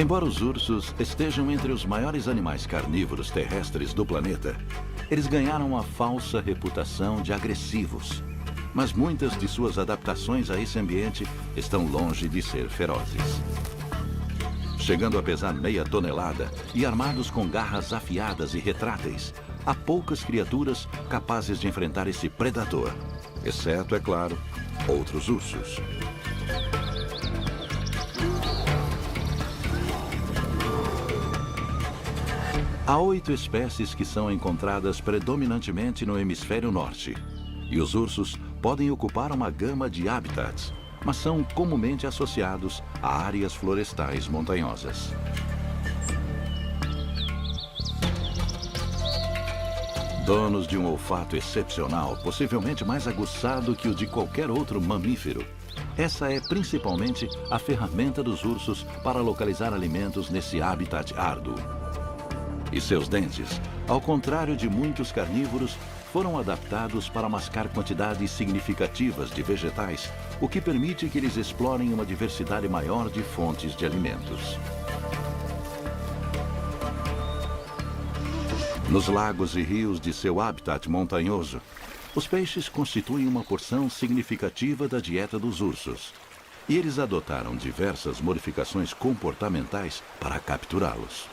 Embora os ursos estejam entre os maiores animais carnívoros terrestres do planeta, eles ganharam uma falsa reputação de agressivos. Mas muitas de suas adaptações a esse ambiente estão longe de ser ferozes. Chegando a pesar meia tonelada e armados com garras afiadas e retráteis, há poucas criaturas capazes de enfrentar esse predador, exceto, é claro, outros ursos. Há 8 espécies que são encontradas predominantemente no hemisfério norte, e os ursos podem ocupar uma gama de habitats, mas são comumente associados a áreas florestais montanhosas. Donos de um olfato excepcional, possivelmente mais aguçado que o de qualquer outro mamífero, essa é principalmente a ferramenta dos ursos para localizar alimentos nesse habitat árduo. E seus dentes, ao contrário de muitos carnívoros, foram adaptados para mascar quantidades significativas de vegetais, o que permite que eles explorem uma diversidade maior de fontes de alimentos. Nos lagos e rios de seu habitat montanhoso, os peixes constituem uma porção significativa da dieta dos ursos, e eles adotaram diversas modificações comportamentais para capturá-los.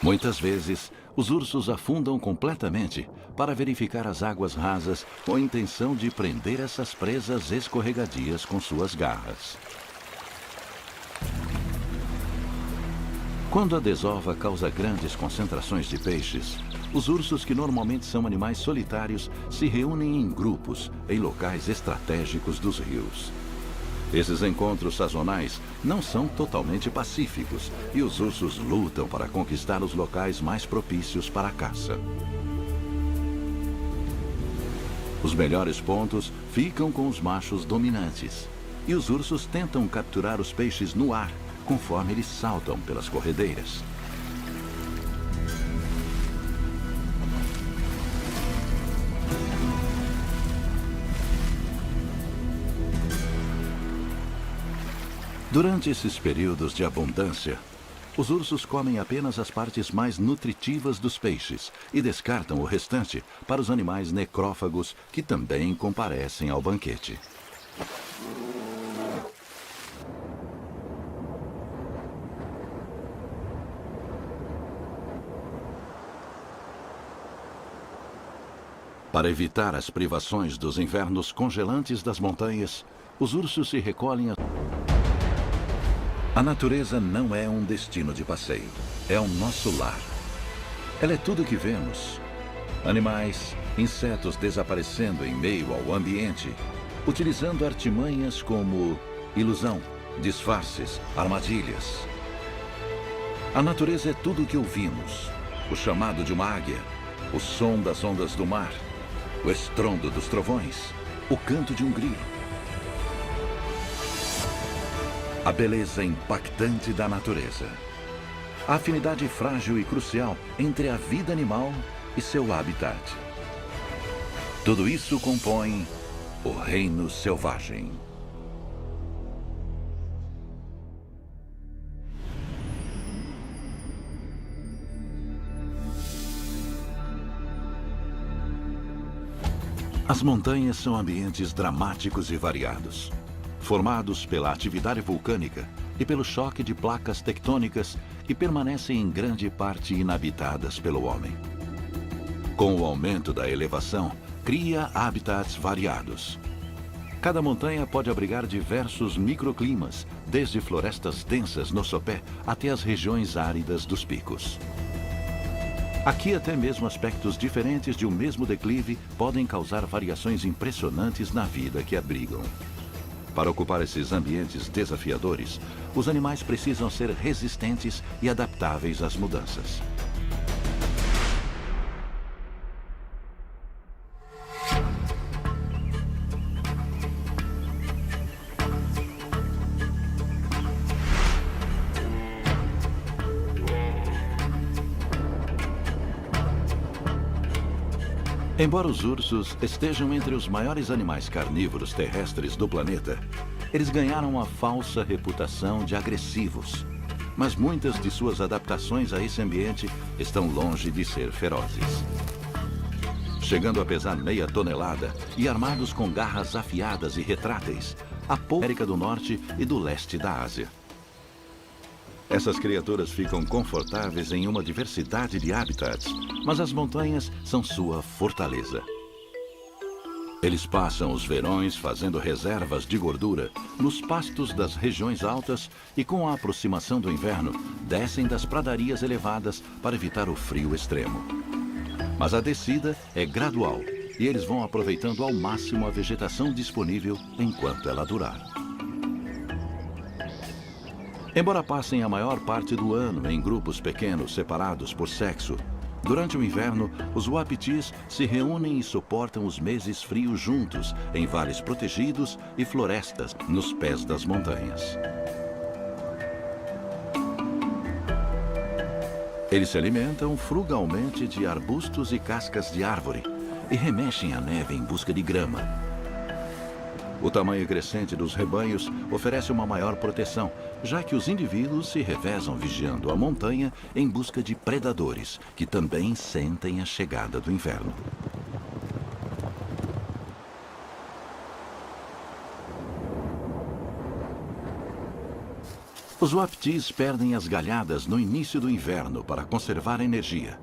Muitas vezes, os ursos afundam completamente para verificar as águas rasas com a intenção de prender essas presas escorregadias com suas garras. Quando a desova causa grandes concentrações de peixes, os ursos, que normalmente são animais solitários, se reúnem em grupos em locais estratégicos dos rios. Esses encontros sazonais não são totalmente pacíficos e os ursos lutam para conquistar os locais mais propícios para a caça. Os melhores pontos ficam com os machos dominantes e os ursos tentam capturar os peixes no ar conforme eles saltam pelas corredeiras. Durante esses períodos de abundância, os ursos comem apenas as partes mais nutritivas dos peixes e descartam o restante para os animais necrófagos que também comparecem ao banquete. Para evitar as privações dos invernos congelantes das montanhas, os ursos se recolhem. A natureza não é um destino de passeio, é o nosso lar. Ela é tudo o que vemos. Animais, insetos desaparecendo em meio ao ambiente, utilizando artimanhas como ilusão, disfarces, armadilhas. A natureza é tudo o que ouvimos: o chamado de uma águia, o som das ondas do mar, o estrondo dos trovões, o canto de um grilo. A beleza impactante da natureza. A afinidade frágil e crucial entre a vida animal e seu habitat. Tudo isso compõe o reino selvagem. As montanhas são ambientes dramáticos e variados, formados pela atividade vulcânica e pelo choque de placas tectônicas que permanecem em grande parte inabitadas pelo homem. Com o aumento da elevação, cria habitats variados. Cada montanha pode abrigar diversos microclimas, desde florestas densas no sopé até as regiões áridas dos picos. Aqui até mesmo aspectos diferentes de um mesmo declive podem causar variações impressionantes na vida que abrigam. Para ocupar esses ambientes desafiadores, os animais precisam ser resistentes e adaptáveis às mudanças. Embora os ursos estejam entre os maiores animais carnívoros terrestres do planeta, eles ganharam uma falsa reputação de agressivos. mas muitas de suas adaptações a esse ambiente estão longe de ser ferozes. Chegando a pesar meia tonelada e armados com garras afiadas e retráteis, a América do Norte e do leste da Ásia. Essas criaturas ficam confortáveis em uma diversidade de habitats, mas as montanhas são sua fortaleza. Eles passam os verões fazendo reservas de gordura nos pastos das regiões altas e, com a aproximação do inverno, descem das pradarias elevadas para evitar o frio extremo. Mas a descida é gradual e eles vão aproveitando ao máximo a vegetação disponível enquanto ela durar. Embora passem a maior parte do ano em grupos pequenos separados por sexo, durante o inverno, os wapitis se reúnem e suportam os meses frios juntos em vales protegidos e florestas nos pés das montanhas. Eles se alimentam frugalmente de arbustos e cascas de árvore e remexem a neve em busca de grama. O tamanho crescente dos rebanhos oferece uma maior proteção, já que os indivíduos se revezam vigiando a montanha em busca de predadores, que também sentem a chegada do inverno. Os wapitis perdem as galhadas no início do inverno para conservar energia.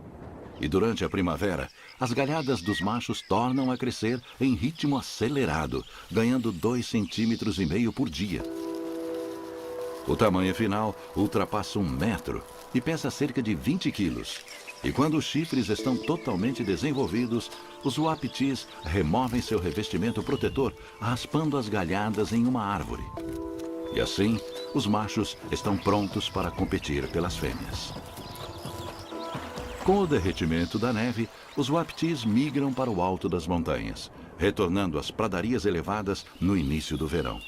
E durante a primavera, as galhadas dos machos tornam a crescer em ritmo acelerado, ganhando 2,5 cm por dia. O tamanho final ultrapassa 1 metro e pesa cerca de 20 quilos. E quando os chifres estão totalmente desenvolvidos, os wapitis removem seu revestimento protetor, raspando as galhadas em uma árvore. E assim, os machos estão prontos para competir pelas fêmeas. Com o derretimento da neve, os wapitis migram para o alto das montanhas, retornando às pradarias elevadas no início do verão.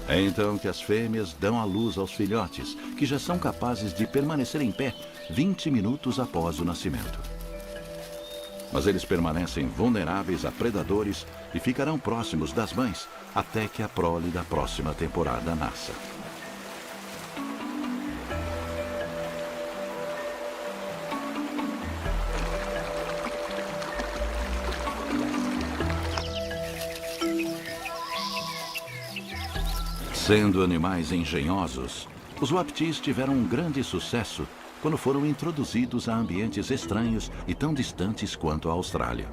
É então que as fêmeas dão à luz aos filhotes, que já são capazes de permanecer em pé 20 minutos após o nascimento. Mas eles permanecem vulneráveis a predadores e ficarão próximos das mães até que a prole da próxima temporada nasça. Sendo animais engenhosos, os wapitis tiveram um grande sucesso quando foram introduzidos a ambientes estranhos e tão distantes quanto a Austrália.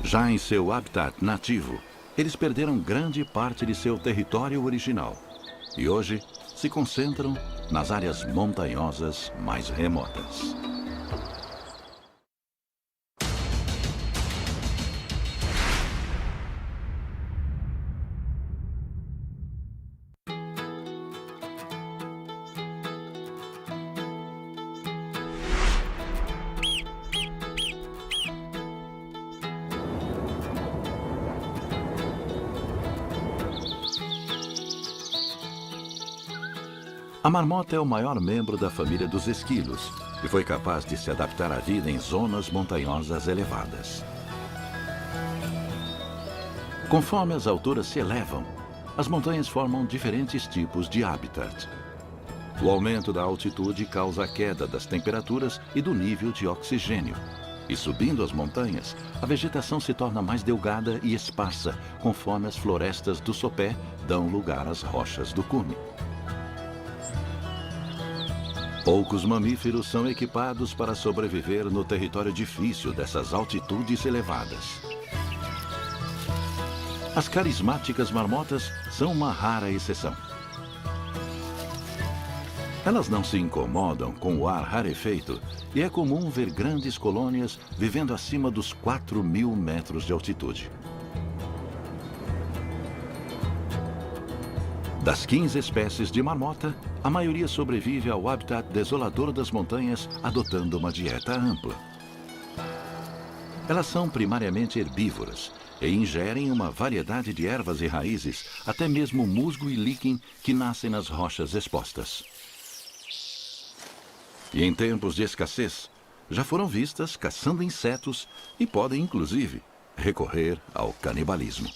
Já em seu habitat nativo, eles perderam grande parte de seu território original e hoje se concentram nas áreas montanhosas mais remotas. A marmota é o maior membro da família dos esquilos e foi capaz de se adaptar à vida em zonas montanhosas elevadas. Conforme as alturas se elevam, as montanhas formam diferentes tipos de habitat. O aumento da altitude causa a queda das temperaturas e do nível de oxigênio. E subindo as montanhas, a vegetação se torna mais delgada e esparsa, conforme as florestas do sopé dão lugar às rochas do cume. Poucos mamíferos são equipados para sobreviver no território difícil dessas altitudes elevadas. As carismáticas marmotas são uma rara exceção. Elas não se incomodam com o ar rarefeito e é comum ver grandes colônias vivendo acima dos 4.000 metros de altitude. Das 15 espécies de marmota, a maioria sobrevive ao habitat desolador das montanhas, adotando uma dieta ampla. Elas são primariamente herbívoras e ingerem uma variedade de ervas e raízes, até mesmo musgo e líquen que nascem nas rochas expostas. E em tempos de escassez, já foram vistas caçando insetos e podem, inclusive, recorrer ao canibalismo.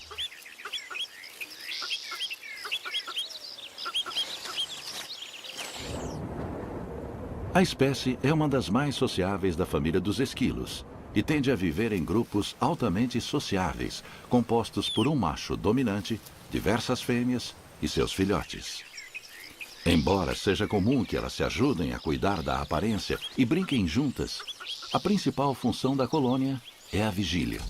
A espécie é uma das mais sociáveis da família dos esquilos e tende a viver em grupos altamente sociáveis, compostos por um macho dominante, diversas fêmeas e seus filhotes. Embora seja comum que elas se ajudem a cuidar da aparência e brinquem juntas, a principal função da colônia é a vigília.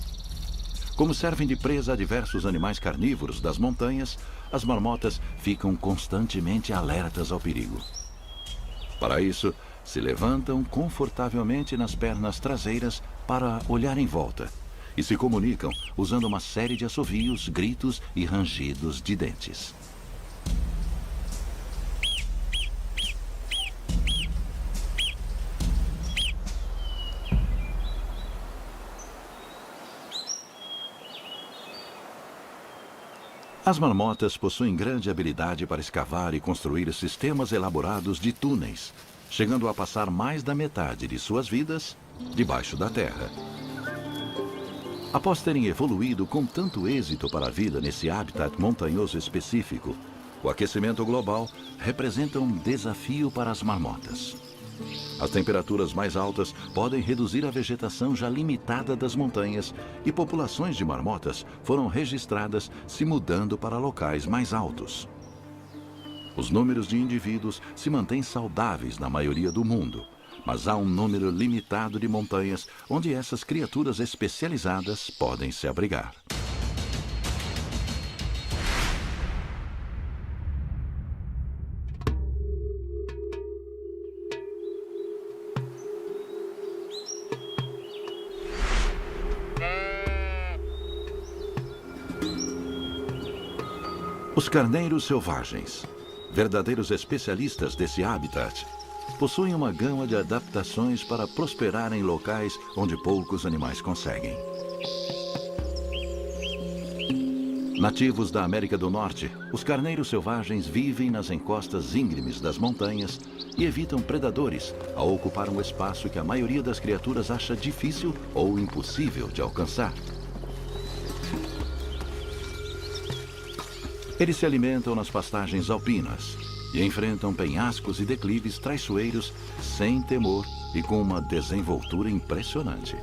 Como servem de presa a diversos animais carnívoros das montanhas, as marmotas ficam constantemente alertas ao perigo. Para isso, se levantam confortavelmente nas pernas traseiras para olhar em volta e se comunicam usando uma série de assovios, gritos e rangidos de dentes. As marmotas possuem grande habilidade para escavar e construir sistemas elaborados de túneis, chegando a passar mais da metade de suas vidas debaixo da terra. Após terem evoluído com tanto êxito para a vida nesse habitat montanhoso específico, o aquecimento global representa um desafio para as marmotas. As temperaturas mais altas podem reduzir a vegetação já limitada das montanhas e populações de marmotas foram registradas se mudando para locais mais altos. Os números de indivíduos se mantêm saudáveis na maioria do mundo, mas há um número limitado de montanhas onde essas criaturas especializadas podem se abrigar. Os carneiros selvagens, verdadeiros especialistas desse habitat, possuem uma gama de adaptações para prosperar em locais onde poucos animais conseguem. Nativos da América do Norte, os carneiros selvagens vivem nas encostas íngremes das montanhas e evitam predadores ao ocupar um espaço que a maioria das criaturas acha difícil ou impossível de alcançar. Eles se alimentam nas pastagens alpinas e enfrentam penhascos e declives traiçoeiros sem temor e com uma desenvoltura impressionante.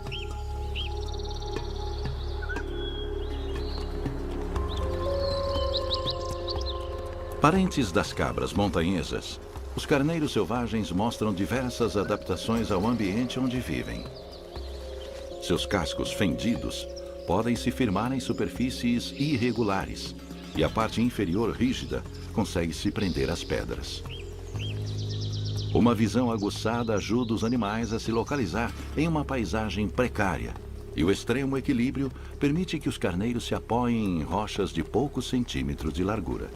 Parentes das cabras montanhesas, os carneiros selvagens mostram diversas adaptações ao ambiente onde vivem. Seus cascos fendidos podem se firmar em superfícies irregulares, e a parte inferior rígida consegue se prender às pedras. Uma visão aguçada ajuda os animais a se localizar em uma paisagem precária, e o extremo equilíbrio permite que os carneiros se apoiem em rochas de poucos centímetros de largura.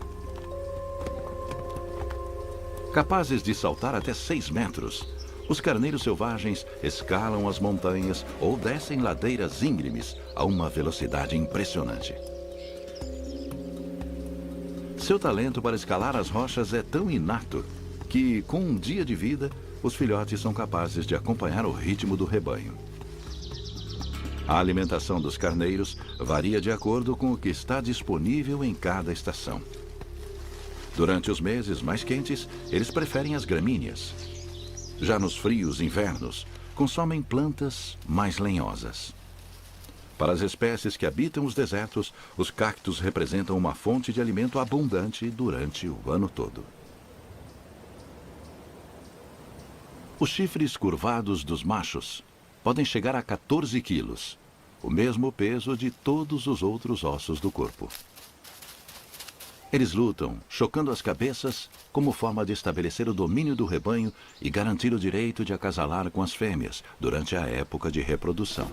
Capazes de saltar até 6 metros, os carneiros selvagens escalam as montanhas ou descem ladeiras íngremes a uma velocidade impressionante. Seu talento para escalar as rochas é tão inato que, com um dia de vida, os filhotes são capazes de acompanhar o ritmo do rebanho. A alimentação dos carneiros varia de acordo com o que está disponível em cada estação. Durante os meses mais quentes, eles preferem as gramíneas. Já nos frios invernos, consomem plantas mais lenhosas. Para as espécies que habitam os desertos, os cactos representam uma fonte de alimento abundante durante o ano todo. Os chifres curvados dos machos podem chegar a 14 quilos, o mesmo peso de todos os outros ossos do corpo. Eles lutam, chocando as cabeças, como forma de estabelecer o domínio do rebanho e garantir o direito de acasalar com as fêmeas durante a época de reprodução.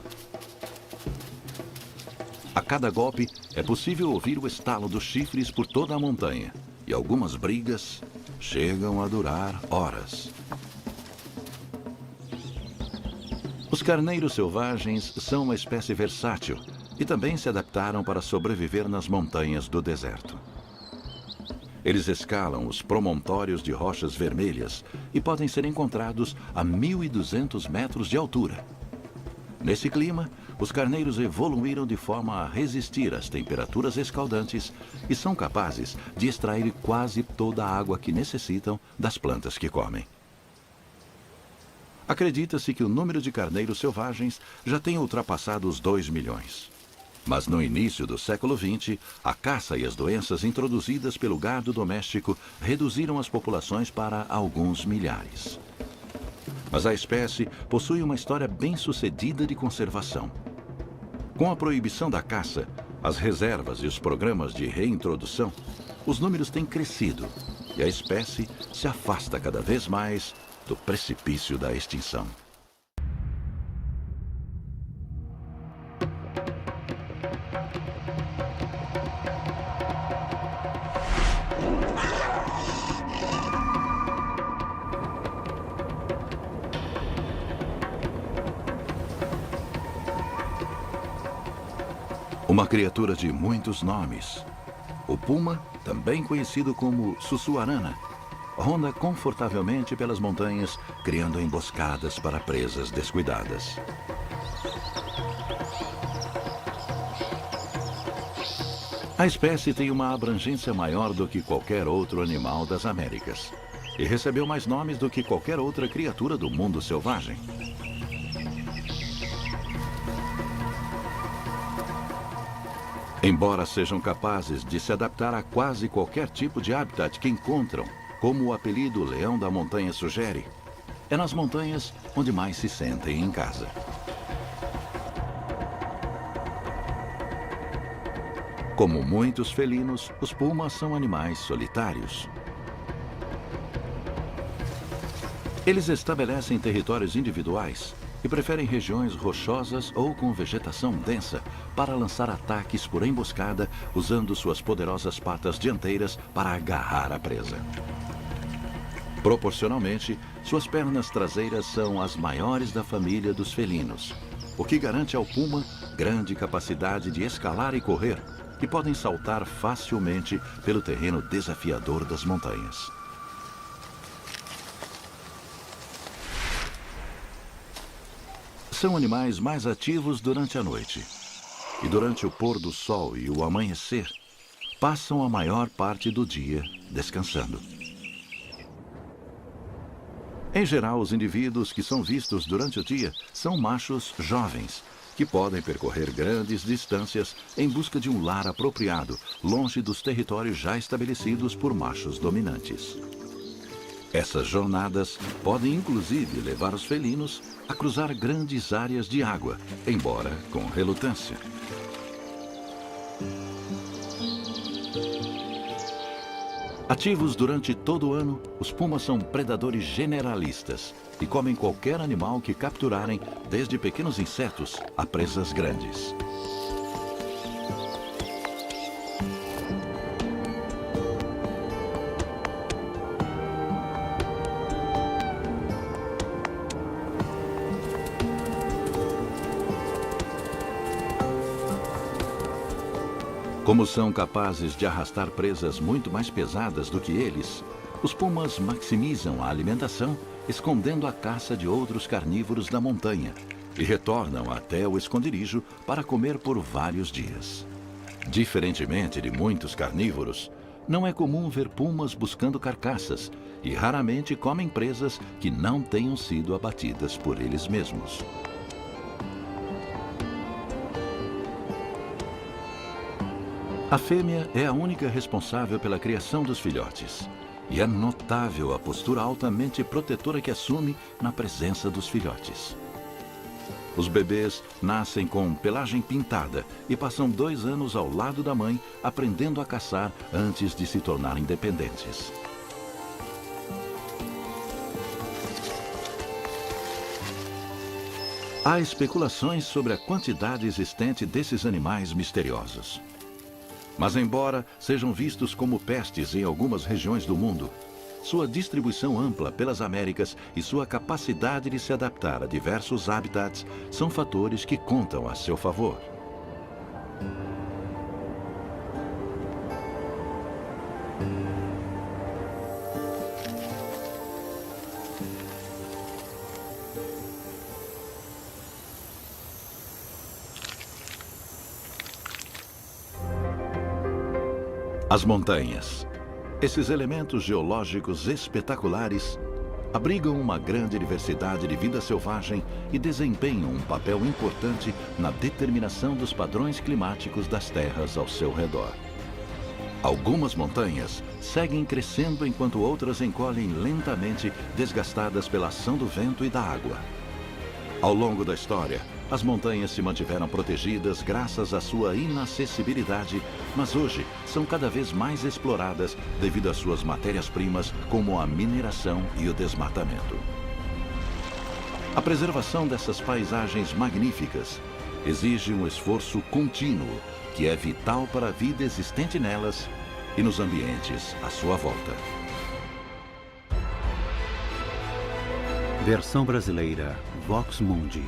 A cada golpe, é possível ouvir o estalo dos chifres por toda a montanha, e algumas brigas chegam a durar horas. Os carneiros selvagens são uma espécie versátil e também se adaptaram para sobreviver nas montanhas do deserto. Eles escalam os promontórios de rochas vermelhas e podem ser encontrados a 1.200 metros de altura. Nesse clima, os carneiros evoluíram de forma a resistir às temperaturas escaldantes e são capazes de extrair quase toda a água que necessitam das plantas que comem. Acredita-se que o número de carneiros selvagens já tenha ultrapassado os 2 milhões. Mas no início do século XX, a caça e as doenças introduzidas pelo gado doméstico reduziram as populações para alguns milhares. Mas a espécie possui uma história bem-sucedida de conservação. Com a proibição da caça, as reservas e os programas de reintrodução, os números têm crescido e a espécie se afasta cada vez mais do precipício da extinção. Uma criatura de muitos nomes. O puma, também conhecido como sussuarana, ronda confortavelmente pelas montanhas, criando emboscadas para presas descuidadas. A espécie tem uma abrangência maior do que qualquer outro animal das Américas e recebeu mais nomes do que qualquer outra criatura do mundo selvagem. Embora sejam capazes de se adaptar a quase qualquer tipo de habitat que encontram, como o apelido Leão da Montanha sugere, é nas montanhas onde mais se sentem em casa. Como muitos felinos, os pumas são animais solitários. Eles estabelecem territórios individuais e preferem regiões rochosas ou com vegetação densa para lançar ataques por emboscada, usando suas poderosas patas dianteiras para agarrar a presa. Proporcionalmente, suas pernas traseiras são as maiores da família dos felinos, o que garante ao puma grande capacidade de escalar e correr, e podem saltar facilmente pelo terreno desafiador das montanhas. São animais mais ativos durante a noite. E durante o pôr do sol e o amanhecer, passam a maior parte do dia descansando. Em geral, os indivíduos que são vistos durante o dia são machos jovens, que podem percorrer grandes distâncias em busca de um lar apropriado, longe dos territórios já estabelecidos por machos dominantes. Essas jornadas podem inclusive levar os felinos a cruzar grandes áreas de água, embora com relutância. Ativos durante todo o ano, os pumas são predadores generalistas e comem qualquer animal que capturarem, desde pequenos insetos a presas grandes. Como são capazes de arrastar presas muito mais pesadas do que eles, os pumas maximizam a alimentação, escondendo a caça de outros carnívoros da montanha, e retornam até o esconderijo para comer por vários dias. Diferentemente de muitos carnívoros, não é comum ver pumas buscando carcaças e raramente comem presas que não tenham sido abatidas por eles mesmos. A fêmea é a única responsável pela criação dos filhotes. E é notável a postura altamente protetora que assume na presença dos filhotes. Os bebês nascem com pelagem pintada e passam 2 anos ao lado da mãe, aprendendo a caçar antes de se tornarem independentes. Há especulações sobre a quantidade existente desses animais misteriosos. Mas embora sejam vistos como pestes em algumas regiões do mundo, sua distribuição ampla pelas Américas e sua capacidade de se adaptar a diversos habitats são fatores que contam a seu favor. As montanhas. Esses elementos geológicos espetaculares abrigam uma grande diversidade de vida selvagem e desempenham um papel importante na determinação dos padrões climáticos das terras ao seu redor. Algumas montanhas seguem crescendo enquanto outras encolhem lentamente, desgastadas pela ação do vento e da água. Ao longo da história, as montanhas se mantiveram protegidas graças à sua inacessibilidade, mas hoje são cada vez mais exploradas devido às suas matérias-primas, como a mineração e o desmatamento. A preservação dessas paisagens magníficas exige um esforço contínuo, que é vital para a vida existente nelas e nos ambientes à sua volta. Versão brasileira, Vox Mundi.